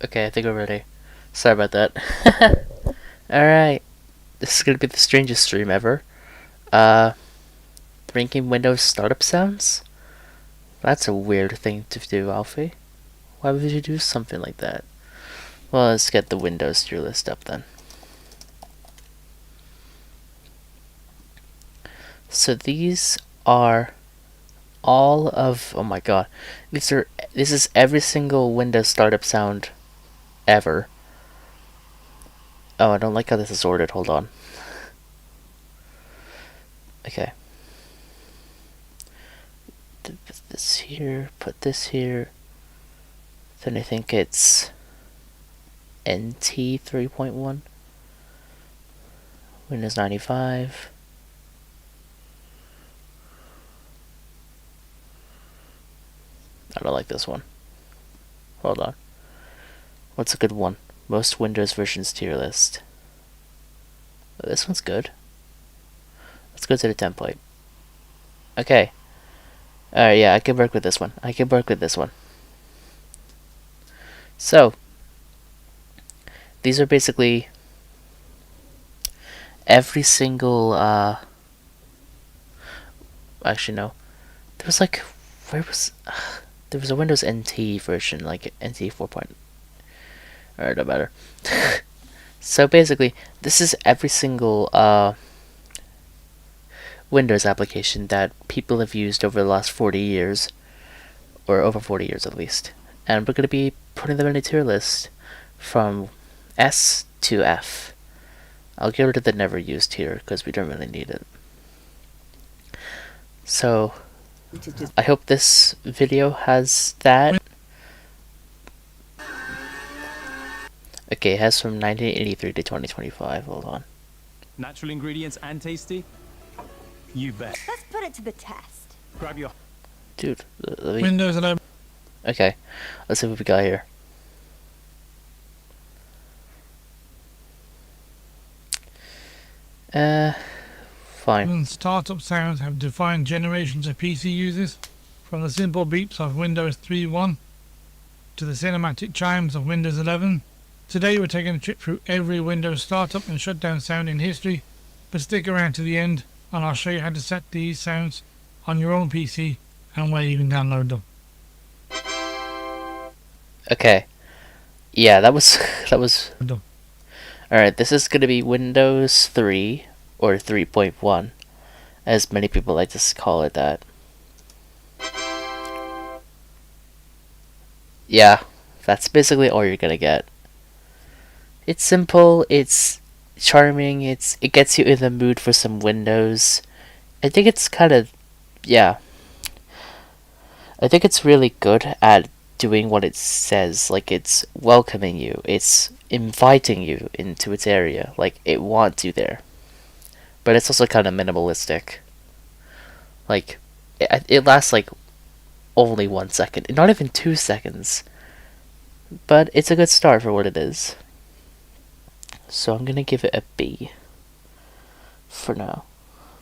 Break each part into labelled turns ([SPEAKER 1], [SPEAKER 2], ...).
[SPEAKER 1] Okay, I think we're ready. Sorry about that. Alright, this is gonna be the strangest stream ever. Uh, ranking Windows startup sounds? That's a weird thing to do, Alfie. Why would you do something like that? Well, let's get the Windows tier list up then. So these are all of, oh my god, this is every single Windows startup sound ever. Oh, I don't like how this is ordered, hold on. Okay. Put this here, put this here. Then I think it's NT 3.1. Windows 95. I don't like this one. Hold on. What's a good one? Most Windows versions tier list. Oh, this one's good. Let's go to the template. Okay. Alright, yeah, I can work with this one. I can work with this one. So, these are basically every single, actually no. There was like, where was, there was a Windows NT version, like NT 4. Alright, no matter. So basically, this is every single, Windows application that people have used over the last 40 years, or over 40 years at least. And we're going to be putting them in a tier list from S to F. I'll get rid of the never used here because we don't really need it. So, I hope this video has that. Okay, it has from 1983 to 2025. Hold on.
[SPEAKER 2] Natural ingredients and tasty? You bet.
[SPEAKER 3] Let's put it to the test.
[SPEAKER 2] Grab your...
[SPEAKER 1] Dude, let me...
[SPEAKER 4] Windows 11.
[SPEAKER 1] Okay, let's see what we got here. Fine.
[SPEAKER 4] Startup sounds have defined generations of PC users, from the simple beeps of Windows 3.1 to the cinematic chimes of Windows 11. Today we're taking a trip through every Windows startup and shutdown sound in history, but stick around to the end and I'll show you how to set these sounds on your own PC and where you can download them.
[SPEAKER 1] Okay. Yeah, that was... Alright, this is gonna be Windows 3, or 3.1, as many people like to call it that. Yeah, that's basically all you're gonna get. It's simple, it's charming, it gets you in the mood for some Windows. I think it's kind of... yeah. I think it's really good at doing what it says, like it's welcoming you, it's inviting you into its area, like it wants you there. But it's also kind of minimalistic. Like, it lasts like only 1 second, not even 2 seconds. But it's a good start for what it is. So I'm gonna give it a B for now,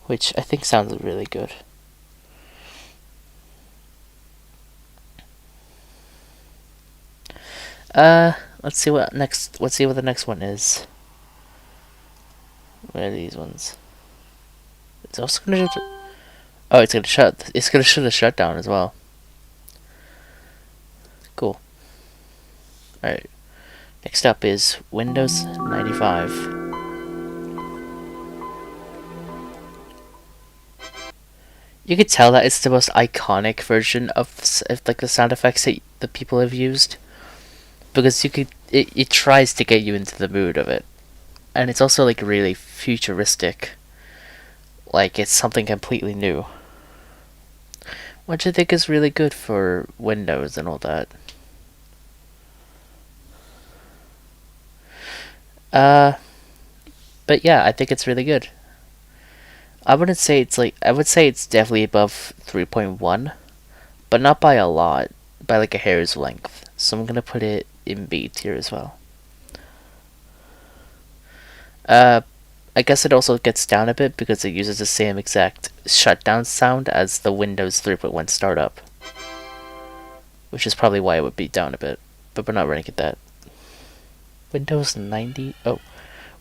[SPEAKER 1] which I think sounds really good. Let's see what the next one is. Where are these ones? It's also gonna oh, it's gonna shut the shutdown as well. Cool. Alright. Next up is Windows 95. You could tell that it's the most iconic version of like the sound effects that people have used, because it tries to get you into the mood of it, and it's also like really futuristic, like it's something completely new, which I think is really good for Windows and all that. But yeah, I think it's really good. I would say it's definitely above 3.1, but not by a lot, by like a hair's length. So I'm gonna put it in B tier as well. I guess it also gets down a bit because it uses the same exact shutdown sound as the Windows 3.1 startup, which is probably why it would be down a bit, but we're not running at that. Windows 90. Oh,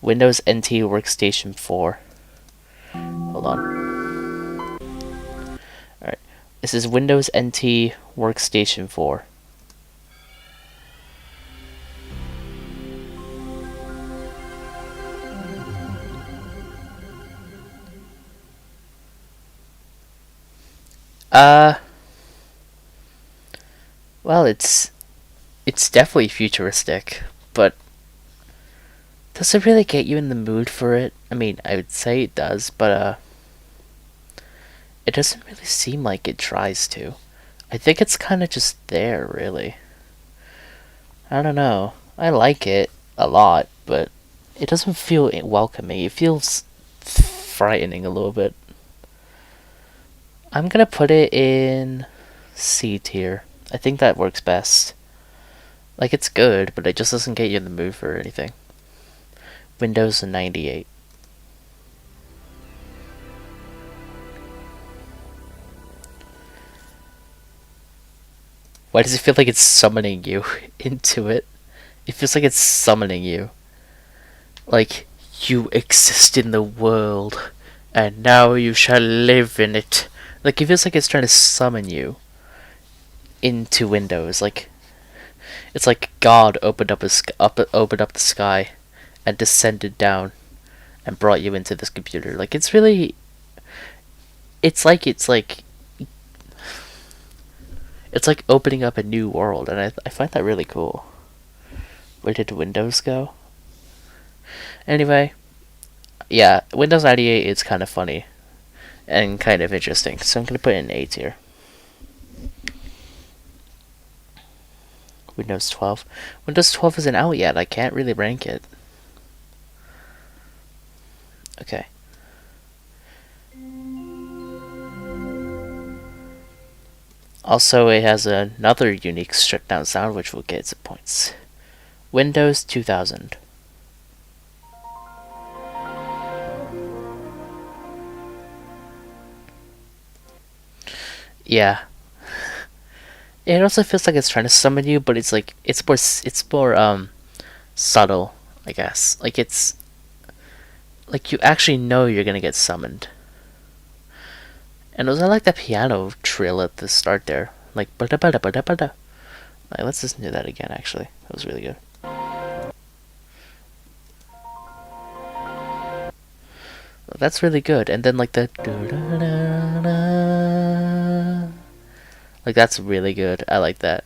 [SPEAKER 1] Windows NT Workstation 4. Hold on. Alright. This is Windows NT Workstation 4. Well, it's definitely futuristic, but does it really get you in the mood for it? I mean, I would say it does, but it doesn't really seem like it tries to. I think it's kind of just there, really. I don't know. I like it a lot, but it doesn't feel welcoming. It feels frightening a little bit. I'm gonna put it in C tier. I think that works best. Like, it's good, but it just doesn't get you in the mood for anything. Windows 98. Why does it feel like it's summoning you into it? It feels like it's summoning you. Like, you exist in the world, and now you shall live in it. Like, it feels like it's trying to summon you into Windows. Like, it's like God opened up opened up the sky and descended down and brought you into this computer. Like, it's really, it's like opening up a new world, and I find that really cool. Where did Windows go? Anyway, yeah, Windows 98 is kind of funny and kind of interesting, so I'm gonna put it in A tier. Windows 12. Windows 12 isn't out yet. I can't really rank it. Okay. Also, it has another unique stripped down sound, which will get some points. Windows 2000. Yeah. It also feels like it's trying to summon you, but it's like it's more subtle, I guess. Like, it's like you actually know you're gonna get summoned. And also, I like that piano trill at the start there, like bada bada bada bada. Like, let's listen to that again. Actually, that was really good. That's really good. And then like the like, that's really good. I like that.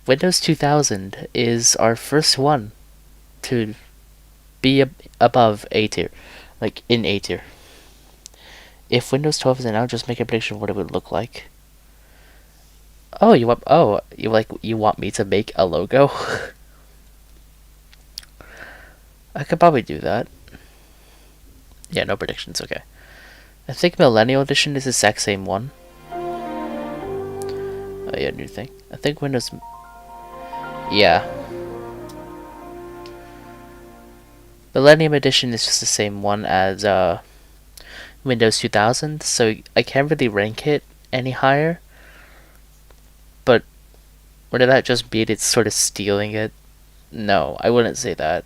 [SPEAKER 1] Windows 2000 is our first one to be above A tier, like in A tier. If Windows 12 is out, just make a prediction of what it would look like. Oh, you want me to make a logo? I could probably do that. Yeah, no predictions. Okay. I think Millennial Edition is the exact same one. Oh yeah, new thing. I think Windows. Yeah. Millennium Edition is just the same one as Windows 2000, so I can't really rank it any higher. But would that just mean it's sort of stealing it? No, I wouldn't say that.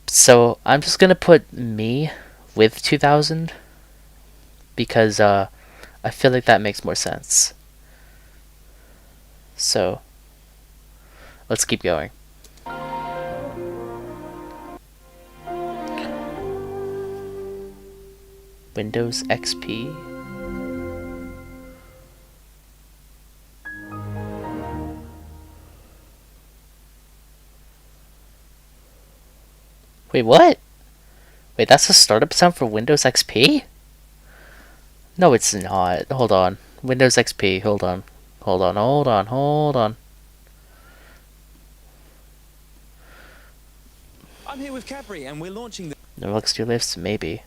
[SPEAKER 1] So I'm just gonna put me with 2000 because I feel like that makes more sense. So let's keep going. Windows XP. Wait, what? Wait, that's the startup sound for Windows XP? No, it's not. Hold on. Windows XP. Hold on. Hold on. Hold on. Hold on.
[SPEAKER 2] I'm here with Cadbury, and we're launching the.
[SPEAKER 1] No looks to your lifts, maybe.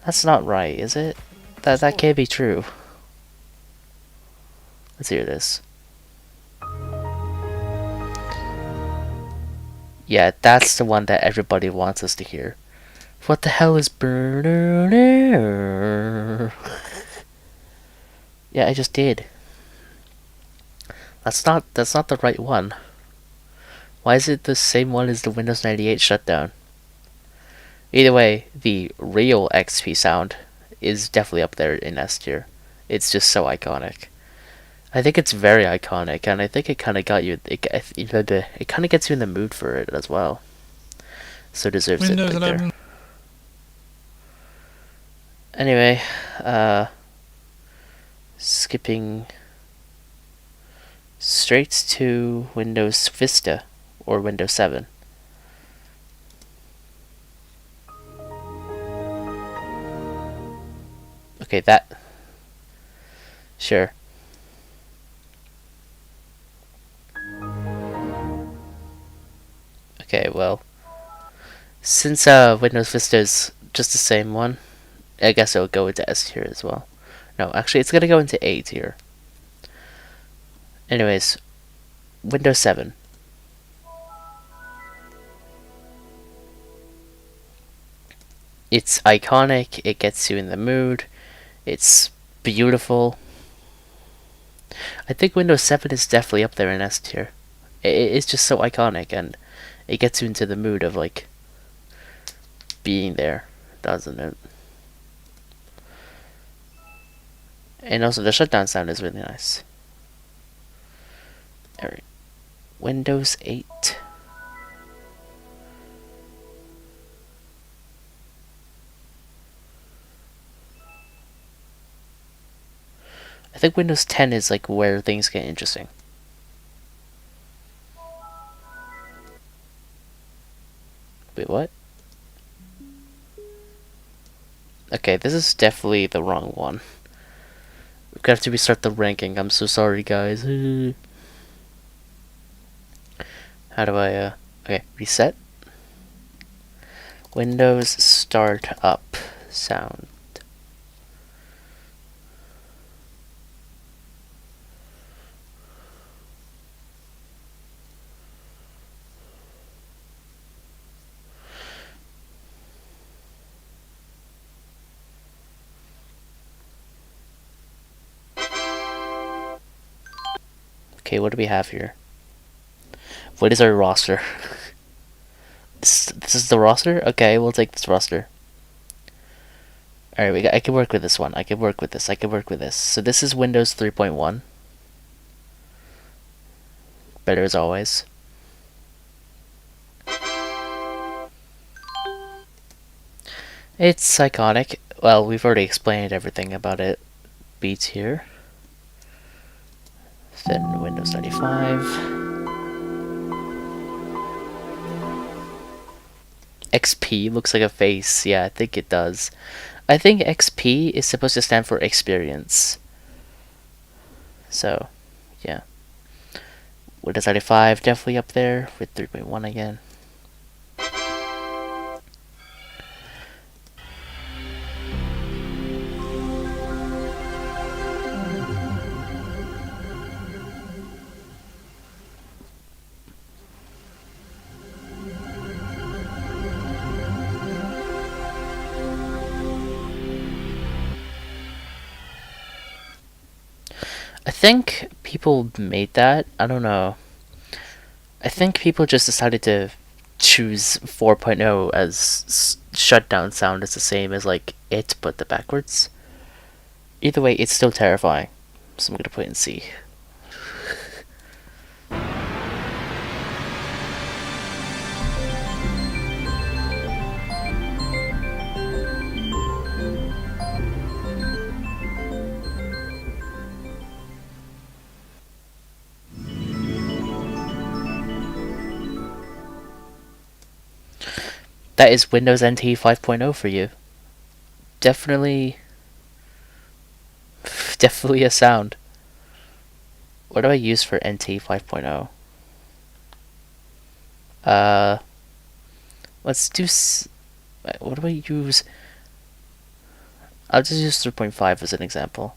[SPEAKER 1] That's not right, is it? That can't be true. Let's hear this. Yeah, that's the one that everybody wants us to hear. What the hell is burner? Yeah, I just did. That's not the right one. Why is it the same one as the Windows 98 shutdown? Either way, the real XP sound is definitely up there in S tier. It's just so iconic. I think it's very iconic, and I think it kind of got you. It kind of gets you in the mood for it as well. So it deserves
[SPEAKER 4] Windows
[SPEAKER 1] it.
[SPEAKER 4] 11.
[SPEAKER 1] There. Anyway, skipping straight to Windows Vista or Windows 7. Okay, that. Sure. Okay, well, since Windows Vista is just the same one, I guess it'll go into S tier as well. No, actually, it's gonna go into A tier. Anyways, Windows 7. It's iconic, it gets you in the mood, it's beautiful. I think Windows 7 is definitely up there in S tier. It's just so iconic, and it gets you into the mood of, like, being there, doesn't it? And also, the shutdown sound is really nice. Alright. Windows 8. I think Windows 10 is like where things get interesting. Wait, what? Okay, this is definitely the wrong one. We're gonna have to restart the ranking. I'm so sorry, guys. How do I, okay, reset. Windows start up sound. Okay, what do we have here? What is our roster? This is the roster? Okay, we'll take this roster. Alright, I can work with this one. I can work with this. I can work with this. So this is Windows 3.1. Better as always. It's iconic. Well, we've already explained everything about it. B tier. Then Windows 95. XP looks like a face. Yeah, I think it does. I think XP is supposed to stand for experience. So, yeah. Windows 95 definitely up there with 3.1 again. I think people made that. I don't know. I think people just decided to choose 4.0 as shutdown sound is the same as like it, but the backwards. Either way, it's still terrifying. So I'm gonna put it in C. That is Windows NT 5.0 for you. Definitely a sound. What do I use for NT 5.0? Let's do. What do I use? I'll just use 3.5 as an example.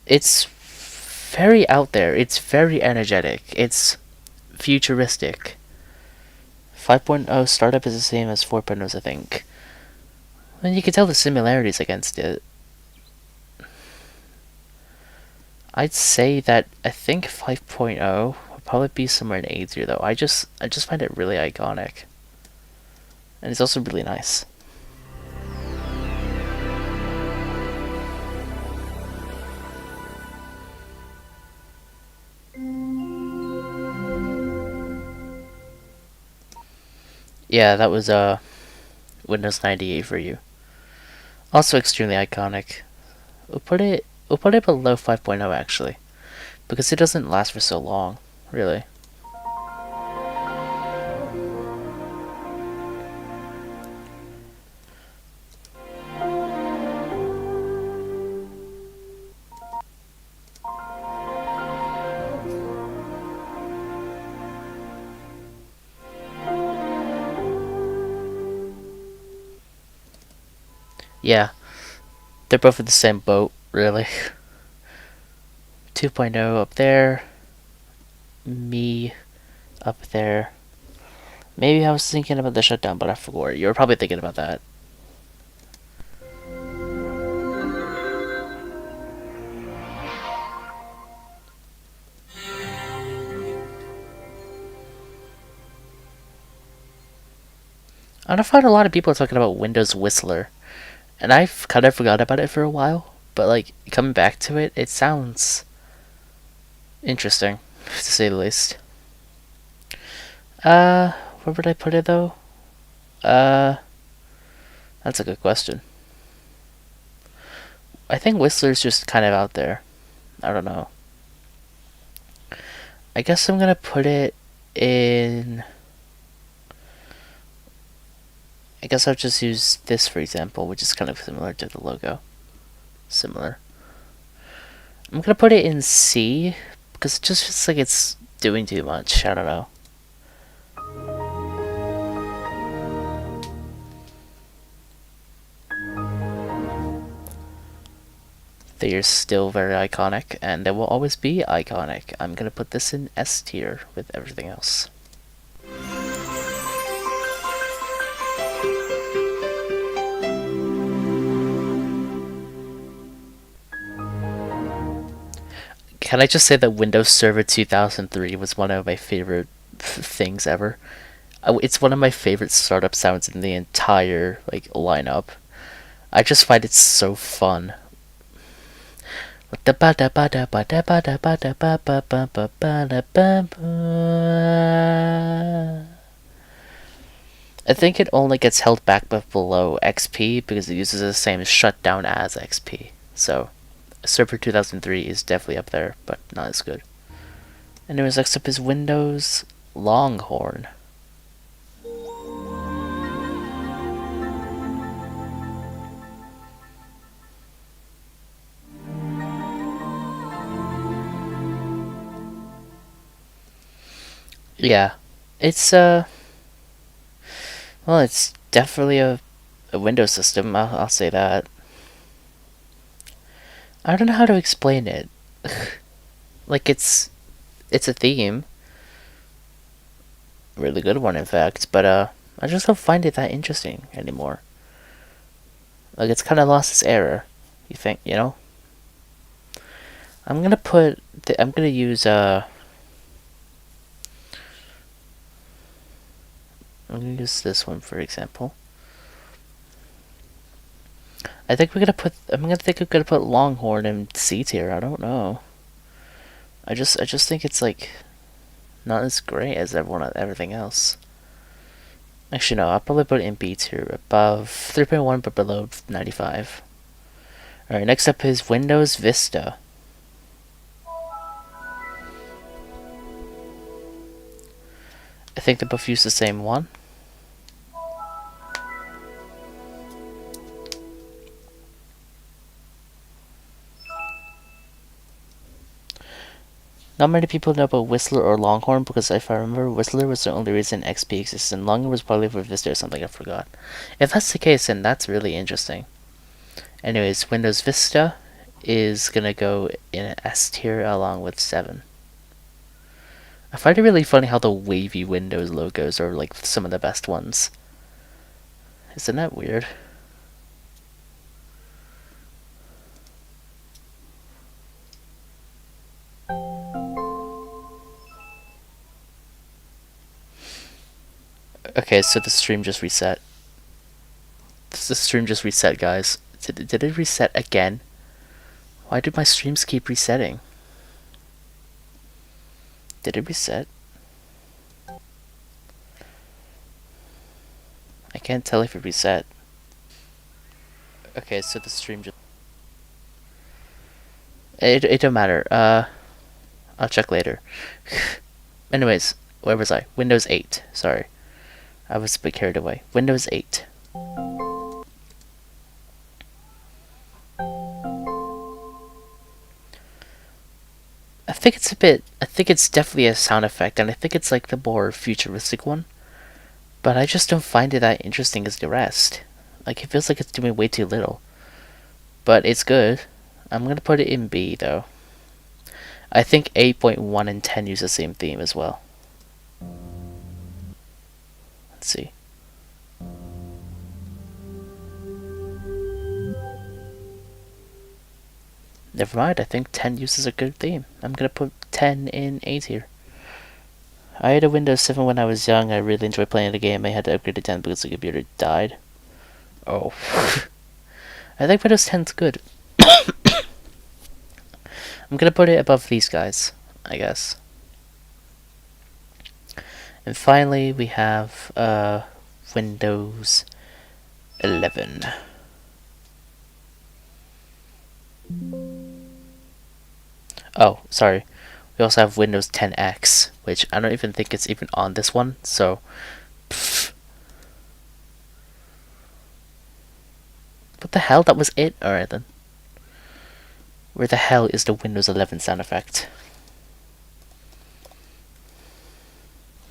[SPEAKER 1] It's very out there. It's very energetic. It's futuristic. 5.0 startup is the same as 4.0's, I think. And you can tell the similarities against it. I'd say that I think 5.0 would probably be somewhere in A tier though. I just find it really iconic. And it's also really nice. Yeah, that was Windows 98 for you. Also extremely iconic. We'll put it below 5.0 actually, because it doesn't last for so long, really. Yeah, they're both in the same boat, really. 2.0 up there, me up there. Maybe I was thinking about the shutdown, but I forgot. You were probably thinking about that. And I find a lot of people are talking about Windows Whistler, and I've kind of forgot about it for a while. But like coming back to it, it sounds interesting, to say the least. Where would I put it though? Uh, that's a good question. I think Whistler's just kind of out there. I don't know. I guess I'm gonna put it in. I guess I'll just use this for example, which is kind of similar to the logo. Similar. I'm gonna put it in C because it just feels like it's doing too much. I don't know. They are still very iconic, and they will always be iconic. I'm gonna put this in S tier with everything else. Can I just say that Windows Server 2003 was one of my favorite things ever? It's one of my favorite startup sounds in the entire like lineup. I just find it so fun. I think it only gets held back below XP because it uses the same shutdown as XP. So, Server 2003 is definitely up there, but not as good. Anyways, next up is Windows Longhorn. Yeah, it's well, it's definitely a Windows system. I'll say that. I don't know how to explain it. Like it's a theme, really good one in fact. But I just don't find it that interesting anymore. Like it's kind of lost its era. You think, you know? I'm gonna put. I'm gonna use I'm gonna use this one for example. I think we're gonna put. I'm gonna put Longhorn in C tier. I don't know. I just think it's like not as great as everything else. Actually, no. I'll probably put it in B tier, above 3.1 but below 95. All right. Next up is Windows Vista. I think they both use the same one. Not many people know about Whistler or Longhorn because if I remember, Whistler was the only reason XP existed, and Longhorn was probably for Vista or something, I forgot. If that's the case, then that's really interesting. Anyways, Windows Vista is gonna go in S tier along with 7. I find it really funny how the wavy Windows logos are like some of the best ones. Isn't that weird? Okay, so the stream just reset. The stream just reset, guys. Did it reset again? Why do my streams keep resetting? Did it reset? I can't tell if it reset. Okay, so the stream just... It don't matter. I'll check later. Anyways, where was I? Windows 8. Sorry. I was a bit carried away. Windows 8. I think it's definitely a sound effect, and I think it's like the more futuristic one. But I just don't find it that interesting as the rest. Like, it feels like it's doing way too little. But it's good. I'm gonna put it in B, though. I think 8.1 and 10 use the same theme as well. Let's see. Never mind, I think 10 uses a good theme. I'm gonna put 10 in A tier. I had a Windows 7 when I was young. I really enjoyed playing the game. I had to upgrade to 10 because the computer died. Oh. I think Windows 10's good. I'm gonna put it above these guys, I guess. And finally, we have Windows 11. Oh, sorry. We also have Windows 10X, which I don't even think it's even on this one, so... Pfft. What the hell? That was it? Alright then. Where the hell is the Windows 11 sound effect?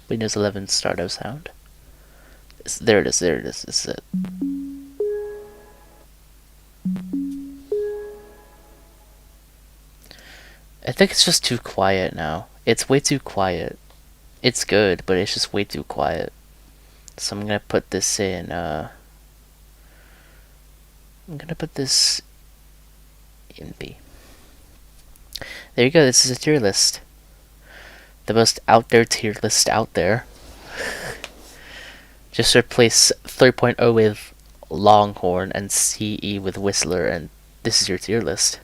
[SPEAKER 1] Windows 11 startup sound. There it is, there it is. This is it. I think it's just too quiet now. It's way too quiet. It's good, but it's just way too quiet. So I'm gonna put this in, I'm gonna put this in B. There you go, this is a tier list. The most out there tier list out there. Just replace 3.0 with Longhorn and CE with Whistler, and this is your tier list.